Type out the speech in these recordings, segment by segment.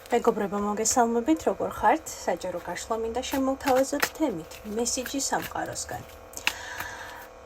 მეგობრებო, მოგესალმებით, როგორ ხართ? საჯარო გაშლა მინდა შემოვთავაზოთ თემით მესიჯი სამყაროსგან.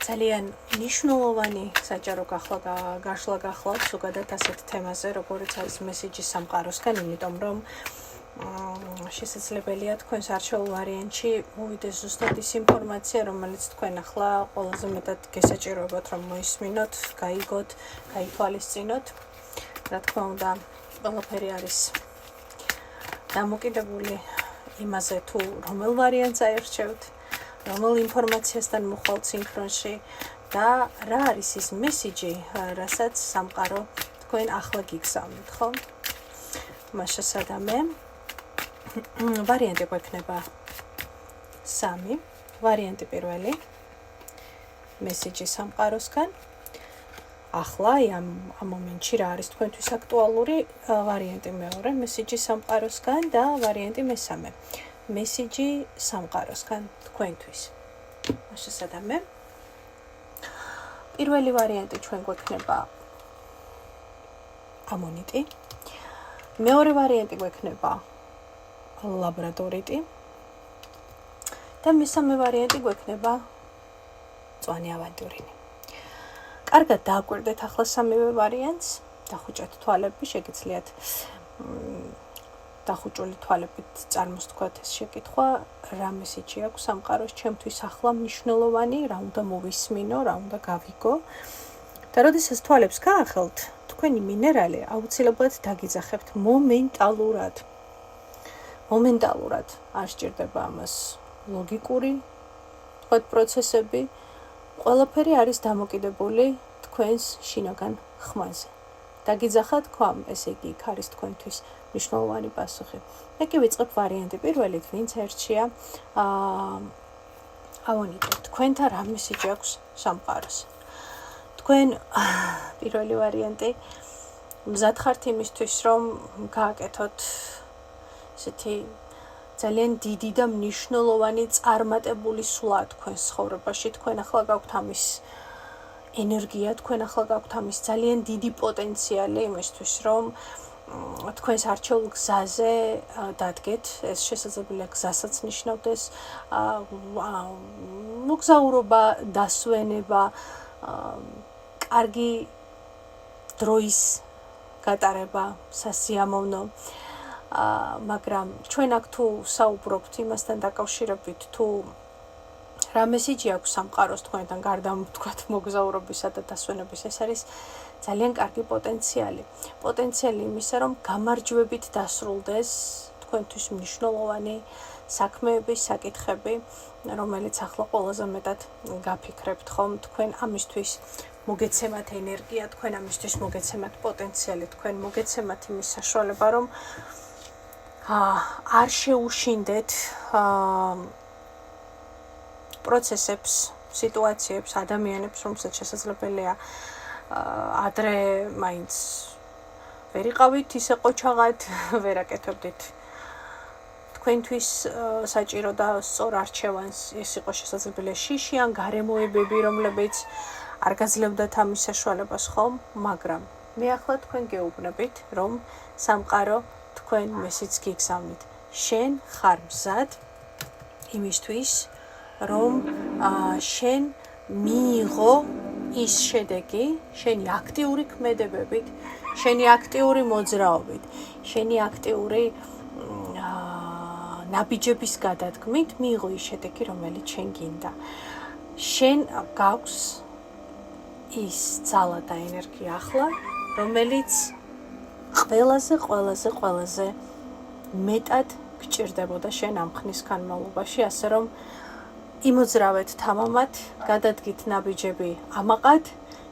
ძალიან მნიშვნელოვანი საჯარო გაშლა გახლავთ ზოგადად ასეთ თემაზე, როგორიც არის მესიჯი სამყაროსგან, იმიტომ რომ შესაძლებელია თქვენს არჩეულ ვარიანტში მოვიდეს ზუსტად ის ინფორმაცია, რომელიც თქვენ ახლა ყველაზე მეტად გესაჭიროებათ, რომ მოისმინოთ, გაიგოთ, გაითვალისწინოთ. რა თქმა უნდა, ყველაფერი არის დამოკიდებული იმაზე, თუ რომელ ვარიანტს აირჩევთ, რომელ ინფორმაციასთან მოხვალთ სინქრონში და რა არის ის მესიჯი, რასაც სამყარო თქვენ ახლა გიგზავნით, ხო? მას შესადამე ვარიანტი გვექნება 3. ვარიანტი პირველი მესიჯი სამყაროსგან. ახლა ამ მომენტში რა არის თქვენთვის აქტუალური? ვარიანტი მეორე მესიჯი სამყაროსგან და ვარიანტი მესამე მესიჯი სამყაროსგან თქვენთვის. მას შესადამე პირველი ვარიანტი ჩვენ გვექნება ამონიტი, მეორე ვარიანტი გვექნება ლაბრადორიტი და მესამე ვარიანტი გვექნება მწვანე ავანტურინი. კარგად დააკვირდეთ ახლა სამივე ვარიანტს, დახუჭეთ თვალები, შეგიძლიათ დახუჭული თვალებით წარმოსთქვათ ეს შეკითხვა, რა მესიჯი აქვს სამყაროს ჩემთვის ახლა მნიშვნელოვანი, რა უნდა მოვისმინო, რა უნდა გავიგო. და როდესაც თვალებს გაახელთ, თქვენი მინერალი აუცილებლად დაგიძახებთ მომენტალურად. არ სჭირდება ამას ლოგიკური თქვათ პროცესები. ყველაფერი არის დამოკიდებული თქვენს შინაგან ხმაზე. დაგიძახათ ქვამ, ესე იგი იქ არის თქვენთვის მნიშვნელოვანი პასუხი. მე კი ვიწყებ ვარიანტი პირველით, ვინც ერთშია ავონიტეთ, თქვენთან რა მესიჯი აქვს სამყაროს. თქვენ პირველი ვარიანტი მზად ხართ იმისთვის, რომ გააკეთოთ ესეთი ძალიან დიდი და მნიშვნელოვანი წარმატებული სვლა თქვენს ცხოვრებაში. თქვენ ახლა გაქვთ ამის ენერგია, თქვენ ახლა გაქვთ ამის ძალიან დიდი პოტენციალი იმისთვის, რომ თქვენს არჩეულ გზაზე დადგეთ. ეს შესაძლებელია გზასაც ნიშნავდეს, მოგზაურობა, დასვენება, კარგი დროის გატარება, სასიამოვნო. მაგრამ ჩვენ აქ თუ საუბრობთ იმასთან დაკავშირებით, თუ რა მესიჯი აქვს სამყაროს თქვენთან გარდა თქვათ მოგზაურობისა და დასვენების, ეს არის ძალიან კარგი პოტენციალი. პოტენციალი იმისა, რომ გამარჯვებით დასრულდეს თქვენთვის მნიშვნელოვანი საქმეები, საკითხები, რომელიც ახლა ყველაზე მეტად გაფიქრებთ ხომ, თქვენ ამისთვის მოგეცემათ ენერგია, თქვენ ამისთვის მოგეცემათ პოტენციალი, თქვენ მოგეცემათ იმის საშუალება, რომ არ შეუშინდეთ პროცესებს, სიტუაციებს, ადამიანებს, რომელსაც შესაძლებელია ადრე მაინც ვერ იყავით ისე ყოჩაღად, ვერ აკეთებდით თქვენთვის საჭირო და სწორ არჩევანს. ეს იყო შესაძლებელია შიში ან გარემოებები, რომლებიც არ გაძლევდათ ამის საშუალებას ხომ, მაგრამ მე ახლა თქვენ გეუბნებით, რომ სამყარო თქვენ მესიჯს გიგზავნით. შენ ხარ მზად იმისთვის, რომ შენ მიიღო ის შედეგი, შენი აქტიური ქმედებებით, შენი აქტიური მოძრაობით, შენი აქტიური ნაბიჯების გადადგმით მიიღო ის შედეგი, რომელიც შენ გინდა. შენ გაქვს ის ძალა და ენერგია ახლა, რომელიც ყველაზე მეტად გჭირდებოდა შენ ამ ხნის განმავლობაში, ასე რომ იმოძრავეთ თამამად, გადადგით ნაბიჯები ამაყად,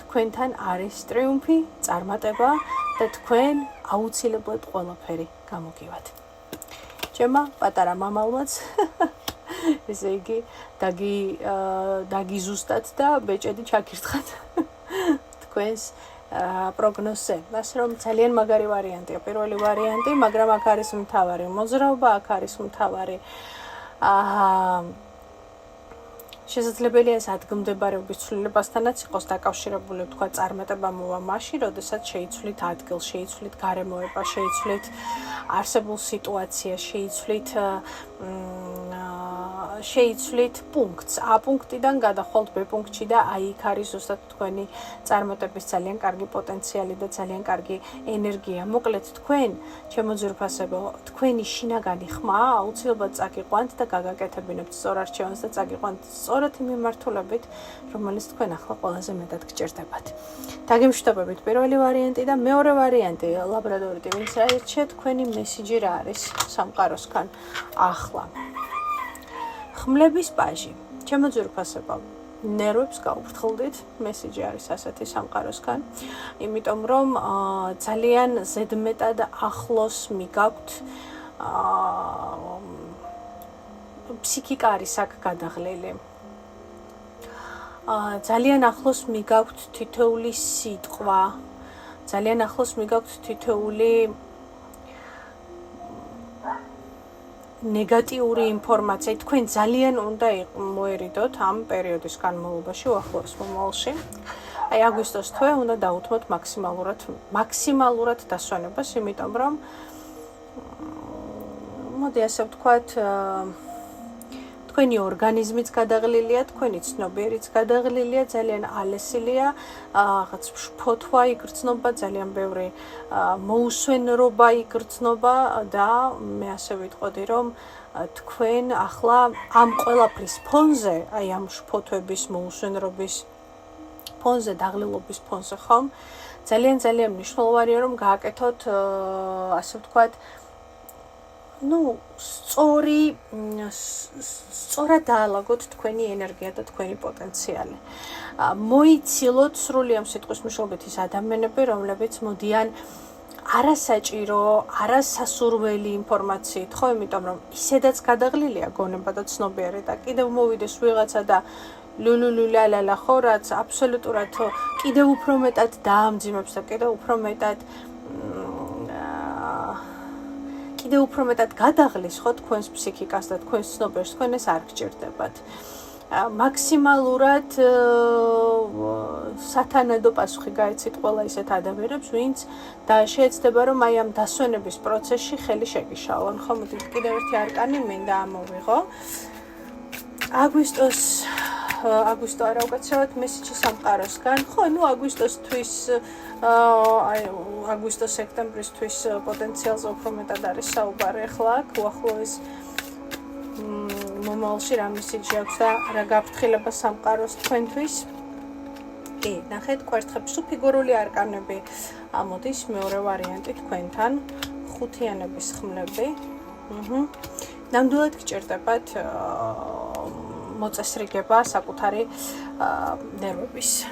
თქვენთან არის ტრიუმფი, წარმატება და თქვენ აუცილებლად ყველაფერი გამოგივათ. ჩემმა პატარა მამალმაც ესე იგი დაგიზუსტათ და ბეჭედი ჩაქირთხათ თქვენს პროგნოზზე. ასე რომ ძალიან მაგარი ვარიანტია პირველი ვარიანტი, მაგრამ აქ არის მთავარი მოძრაობა, აქ არის მთავარი შესაძლებელია ეს ადგილმდებარეობის ცვლილებასთანაც იყოს დაკავშირებული, თქვა წარმატება მოვა მაშინ, როდესაც შეიცვლით ადგილს, შეიცვლით გარემოება, შეიცვლით არსებულ სიტუაციას, შეიცვლით პუნქტს. A პუნქტიდან გადახვალთ B პუნქტში და აი იქ არის ზუსტად თქვენი წარმატების ძალიან კარგი პოტენციალი და ძალიან კარგი ენერგია. მოკლედ თქვენ, ჩემო ძვირფასებო, თქვენი შინაგანი ხმა აუცილებლად წაგიყვანთ და გაგაკეთებინებთ სწორ არჩევანს და წაგიყვანთ სწორად იმ მიმართულებით, რომელიც თქვენ ახლა ყველაზე მეტად გჭირდებათ. დაგემშვიდობებით პირველი ვარიანტი და მეორე ვარიანტი ლაბრადორიტი, ვინც აირჩიეთ, თქვენი მესიჯი რა არის სამყაროსგან ახლა. ხმლების პაჟი. ჩემო ძვირფასებო, ნერვებს გაუფრთხილდით, მესიჯი არის ასეთი სამყაროსგან, იმიტომ რომ ძალიან ზედმეტად ახლოს მიგაქვთ ფსიქიკა არის აქ გადაღლილი. ძალიან ახლოს მიგაქვთ თითოეული სიტყვა, ძალიან ახლოს მიგაქვთ თითოეული ნეგატიური ინფორმაცია. თქვენ ძალიან უნდა მოერიდოთ ამ პერიოდის განმავლობაში, უახლოეს მომავალში. აი აგვისტოს თვე უნდა დაუთმოთ მაქსიმალურად დასვენებას, იმიტომ რომ მოდი ასე ვთქვათ, თქვენი ორგანიზმიც გადაღლილია, თქვენი ცნობიერიც გადაღლილია, ძალიან ალესილია, რაღაც ფოთვა იგრძნობა, ძალიან ბევრი მოუსვენრობა იგრძნობა და მე ასე ვიტყოდი, რომ თქვენ ახლა ამ ყველაფრის ფონზე, აი ამ ფოთვების, მოუსვენრობის ფონზე, დაღლილობის ფონზე ხომ, ძალიან მნიშვნელოვანია, რომ გააკეთოთ, ასე ვთქვათ, სწორად დაალაგოთ თქვენი ენერგია და თქვენი პოტენციალი. მოიცილოთ სრული ამ სიტყვის მნიშვნელობით ის ადამიანები, რომლებიც მოდიან არასაჭირო, არასასურველი ინფორმაციით, ხო, იმიტომ რომ ისედაც გადაღლილია გონება და ცნობიერი და კიდევ მოვიდეს ვიღაცა და ლულულულალა, ხო, რაც აბსოლუტურად კიდევ უფრო მეტად დაამძიმებს და კიდევ უფრო მეტად გადაღლის, ხო, თქვენს ფსიქიკას და თქვენს ცნობიერს, თქვენ ეს არ გჭირდებათ. მაქსიმალურად სათანადო პასუხი გაეცით ყველა ისეთ ადამიანებს, ვინც შეეცდება, რომ აი ამ დასვენების პროცესში ხელი შეგიშალონ. ხო, მოდით კიდევ ერთი არკანი მინდა ამოვიღო. აგვისტო არა უკაცრავად მესიჯი სამყაროსგან. ხო, აგვისტოსთვის აგვისტო-სექტემბრისთვის პოტენციალზე უფრო მეტად არის საუბარი ახლა აქ უახლოეს მომავალში რა მესიჯი აქვს და რა გაფრთხილება სამყაროს თქვენთვის. კი, ნახეთ, კვერთხებს ფიგურული არკანები. ამოდის მეორე ვარიანტი თქვენთან, ხუთიანების ხმლები. ნამდვილად გჭირდებათ მოწესრიგება საკუთარი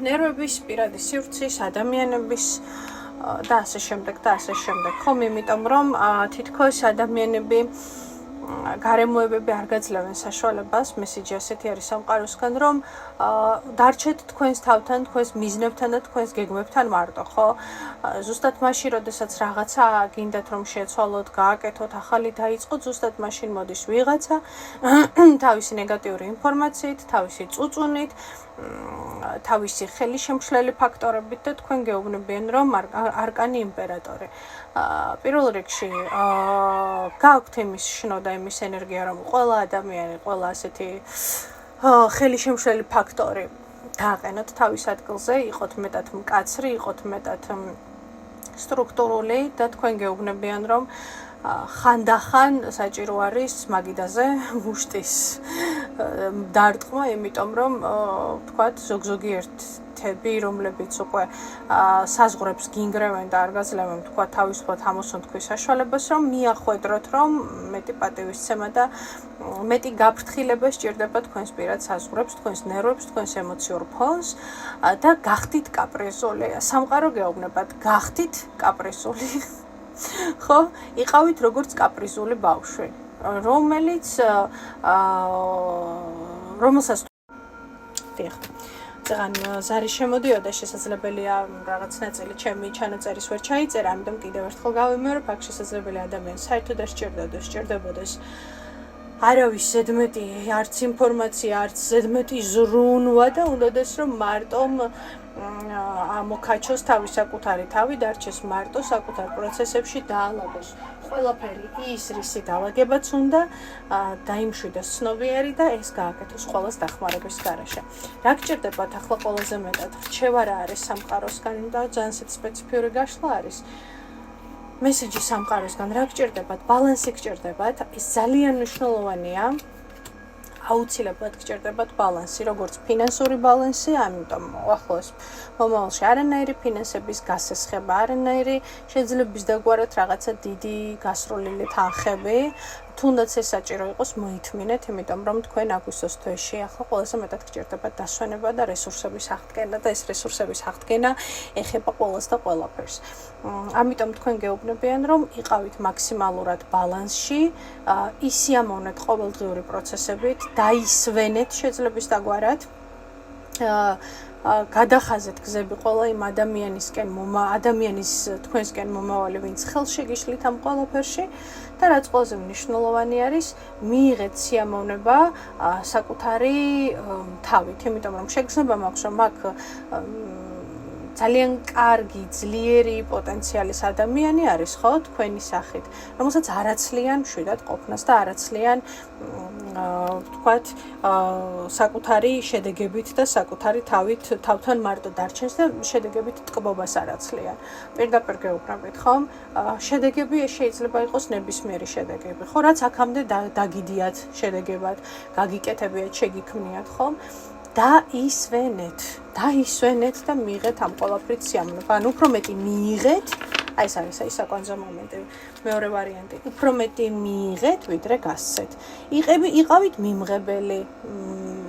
ნერვების, პირადი სივრცის, ადამიანების და ასე შემდეგ. ხომ, იმიტომ რომ თითქოს ადამიანები გარემოებები არ გაძლევენ საშუალებას, მესიჯი ასეთი არის სამყაროსგან, რომ დარჩეთ თქვენს თავთან, თქვენს მიზნებთან და თქვენს გეგმებთან მარტო, ხო? ზუსტად მაშინ, როდესაც რაღაცა გინდათ რომ შეეცვალოთ, გააკეთოთ, ახალი დაიწყოთ, ზუსტად მაშინ მოდის ვიღაცა თავისი ნეგატიური ინფორმაციით, თავისი წუწუნით, თავისი ხელისშემშლელი ფაქტორებით და თქვენ გეუბნებიან, რომ არკანი იმპერატორი. პირველ რიგში გააქვთ იმის შნო და იმის ენერგია, რომ ყველა ადამიანი, ყველა ასეთი ხელისშემშლელი ფაქტორი გააყენოთ თავის ადგილზე, იყოთ მეტად მკაცრი, იყოთ მეტად სტრუქტურული და თქვენ გეუბნებიან, რომ ხანდახან საჭირო არის მაგიდაზე მუშტის დარტყმა, იმიტომ რომ ვთქვათ, ზოგიერთები, რომლებიც უკვე საზღვრებს გინგრევენ და არ გაძლევენ, ვთქვათ, თავისუფლად ამოსუნთქვის საშუალებას, რომ მიახვედროთ, რომ მეტი პატივისცემა და მეტი გაფრთხილება სჭირდება თქვენს პირად საზღვრებს, თქვენს ნერვებს, თქვენს ემოციურ ფონს და გახდით კაპრიზული. სამყარო გეუბნებათ, გახდით კაპრიზული. ხო, იყავით როგორც კაპრიზული ბავშვი, რომელსაც ძალიან ზარი შემოდიოდა, შესაძლებელია რაღაც ნაწილი ჩემი ჩანაწერის ვერ ჩაიწერა, ამიტომ კიდევ ერთხელ გავიმეორებ, აქ შესაძლებელია ადამიანს საერთოდ არ სჭირდებოდეს არავის ზედმეტი არც ინფორმაცია, არც ზედმეტი ზრუნვა და უნდადეს რომ მარტომ ამოქაჩოს თავის საკუთარი თავი, დარჩეს მარტო საკუთარ პროცესებში დაალაგოს. ყველაფერი ის რისი დაალაგებაც უნდა დაიმშვიდოს ცნობიერი და ეს გააკეთოს ყველას დახმარების გარეშე. რა გჭირდებათ ახლა ყველაზე მეტად? რჩევა რა არის სამყაროსგან და ძალიან სპეციფიური გაშლა არის. მესეჯი სამყაროსგან რა გჭირდებათ? ბალანსი გჭირდებათ. ეს ძალიან მნიშვნელოვანია. აუცილებლად გჭირდებათ ბალანსი, როგორც ფინანსური ბალანსი, ამიტომ ახლოს მომავალში არანაირი ფინანსების გასესხება, არანაირი შეძლების დაგვარად რაღაცა დიდი გასროლილი თანხები, თუნდაც ეს საჭირო იყოს მოითმინეთ, იმიტომ რომ თქვენ აგვისტოს თვეში ახლა ყველაზე მეტად გჭირდებათ დასვენება და რესურსების აღდგენა და ეს რესურსების აღდგენა ეხება ყველას და ყველაფერს. ამიტომ თქვენ გეუბნებიან, რომ იყავით მაქსიმალურად ბალანსში, ისიამოვნეთ ყოველდღიური პროცესებით, დაისვენეთ შეძლების დაგვარად, გადახაზეთ გზები ყველა იმ ადამიანის თქვენსკენ მომავალი, ვინც ხელში გიშლით ამ ყველაფერში და რაც ყველაზე მნიშვნელოვანი არის, მიიღეთ სიამოვნება საკუთარი თავით, იმიტომ რომ შეგრძნება მაქვს, რომ აქ ძალიან კარგი, ძლიერი პოტენციალის ადამიანი არის, ხო, თქვენი სახით, რომელსაც არ აცლიან მშვიდად ყოფნას და არ აცლიან ვთქვათ, საკუთარი შედეგებით და საკუთარი თავთან მარტო დარჩენს და შედეგებით ტკბობას არ აცლიან. პირდაპირ გეუბნებით, ხომ? შედეგები შეიძლება იყოს ნებისმიერი შედეგები, ხო, რაც აქამდე დაგიდიათ შედეგებად, გაგიკეთებიათ, შეგიქმნიათ, ხომ? დაისვენეთ და მიიღეთ ამ ყველაფრით სიამოვნება. ანუ უფრო მეტი მიიღეთ, აი ეს არის საკონცო მომენტი, მეორე ვარიანტი. უფრო მეტი მიიღეთ, ვიდრე გასცეთ. იყავით მიმღებელი,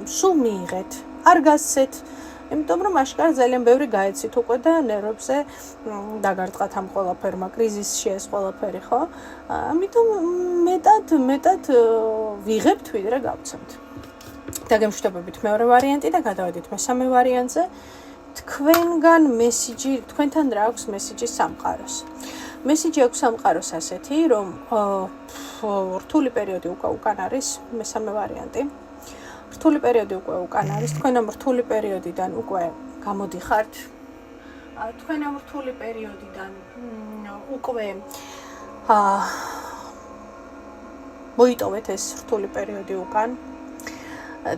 სულ მიიღეთ, არ გასცეთ. იმიტომ რომ აშკარად ძალიან ბევრი გაეცით უკვე და ნერვებზე დაგარტყათ ამ ყველაფერმა, კრიზისში ეს ყველაფერი, ხო? ამიტომ მეტად ვიღებთ, ვიდრე გავცემთ. დაგემშვიდობებით მეორე ვარიანტი და გადავედით მესამე ვარიანტზე. თქვენთან რა აქვს მესიჯი სამყაროს? მესიჯი აქვს სამყაროს ასეთი, რომ რთული პერიოდი უკან არის, მესამე ვარიანტი. რთული პერიოდი უკან არის, თქვენ ამ რთული პერიოდიდან უკვე გამოდიხართ. თქვენ ამ რთული პერიოდიდან უკვე მოიტოვეთ ეს რთული პერიოდი უკან.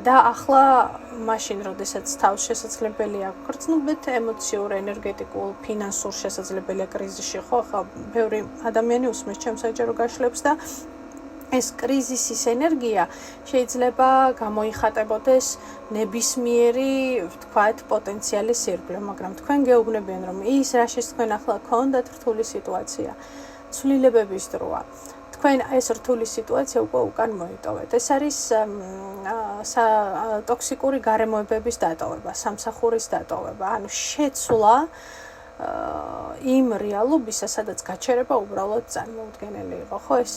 და ახლა მაშინ, როდესაც თავს შესაძლებელია გრძნობეთ ემოციურ, ენერგეტიკულ, ფინანსურ შესაძლებელია კრიზისში, ხო, ახლა ბევრი ადამიანი უსმენს ჩემს საჯარო გაშლებს და ეს კრიზისის ენერგია შეიძლება გამოიხატებოდეს ნებისმიერი, ვთქვათ, პოტენციალის ირგვლივ, მაგრამ თქვენ გეუბნებიან, რომ ის რაშიც თქვენ ახლა გქონდათ რთული სიტუაცია, ცვლილებების დროა. თქვენ ეს რთული სიტუაცია უკვე უკან მოიტოვეთ. ეს არის ტოქსიკური გარემოებების დატოვება, სამსახურის დატოვება, ანუ შეცვლა იმ რეალობისა, სადაც გაჩერება უბრალოდ წარმოუდგენელი იყო. ხო, ეს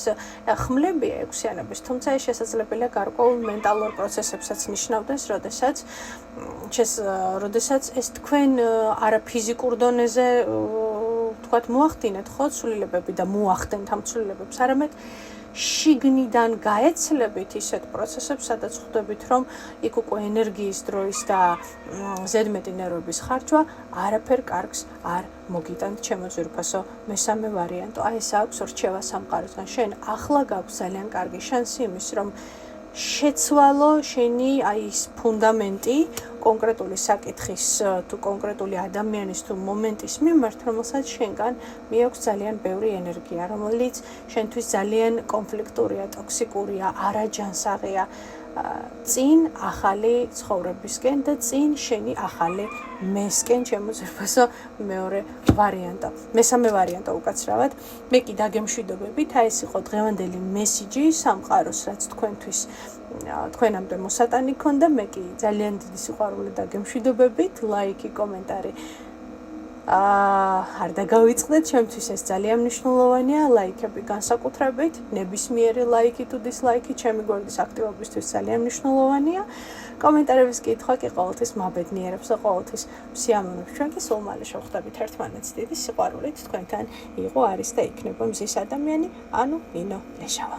ხმლებია ექვსიანების, თუმცა ეს შესაძლებელია გარკვეულ მენტალურ პროცესებსაც ნიშნავდეს, როდესაც ეს თქვენ არა ფიზიკურ დონეზე ვთქვათ, მოახდინეთ ხო ცვლილებები და მოახდენთ ამ ცვლილებებს, არამედ შიგნიდან გაეცლებით ისეთ პროცესებს, სადაც ხვდებით, რომ იქ უკვე ენერგიის, დროის და ზედმეტი ნერვების ხარჯვა არაფერ კარგს არ მოგიტანთ, ჩემო ძვირფასო მესამე ვარიანტო. აი ეს აქვს რჩევა სამყაროსგან. შენ ახლა გაქვს ძალიან კარგი შანსი იმის, რომ შეცვალო შენი აი ის ფუნდამენტი კონკრეტული საკითხის თუ კონკრეტული ადამიანის თუ მომენტის მიმართ, რომელსაც შენგან მიაქვს ძალიან ბევრი ენერგია, რომელიც შენთვის ძალიან კონფლიქტურია, ტოქსიკურია, არაჯანსაღია, წინ ახალი ცხოვრებისკენ და წინ შენი ახალი მესკენ, ჩემო ძვირფასო მესამე ვარიანტო უკაცრავად. მე კი დაგემშვიდობებით, აი ეს იყო დღევანდელი მესიჯი სამყაროს, რაც თქვენამდე მოსატანი ქონდა. მე კი ძალიან დიდი სიყვარული დაგემშვიდობებით, ლაიკი, კომენტარი არ დაგავიწყდეთ, ჩემთვის ეს ძალიან მნიშვნელოვანია, ლაიქები განსაკუთრებით, ნებისმიერი ლაიკი თუ დისლაიკი ჩემი გვერდის აქტივობისთვის ძალიან მნიშვნელოვანია. კომენტარების კითხვა კი ყოველთვის მაბედნიერებს და ყოველთვის სიამოვნებს. ჩვენ კი სულ მალე შევხვდებით ერთმანეთს დიდი სიყვარულით, თქვენთან იყო, არის და იქნება მზის ადამიანი, ანუ ნინო ლეშავა.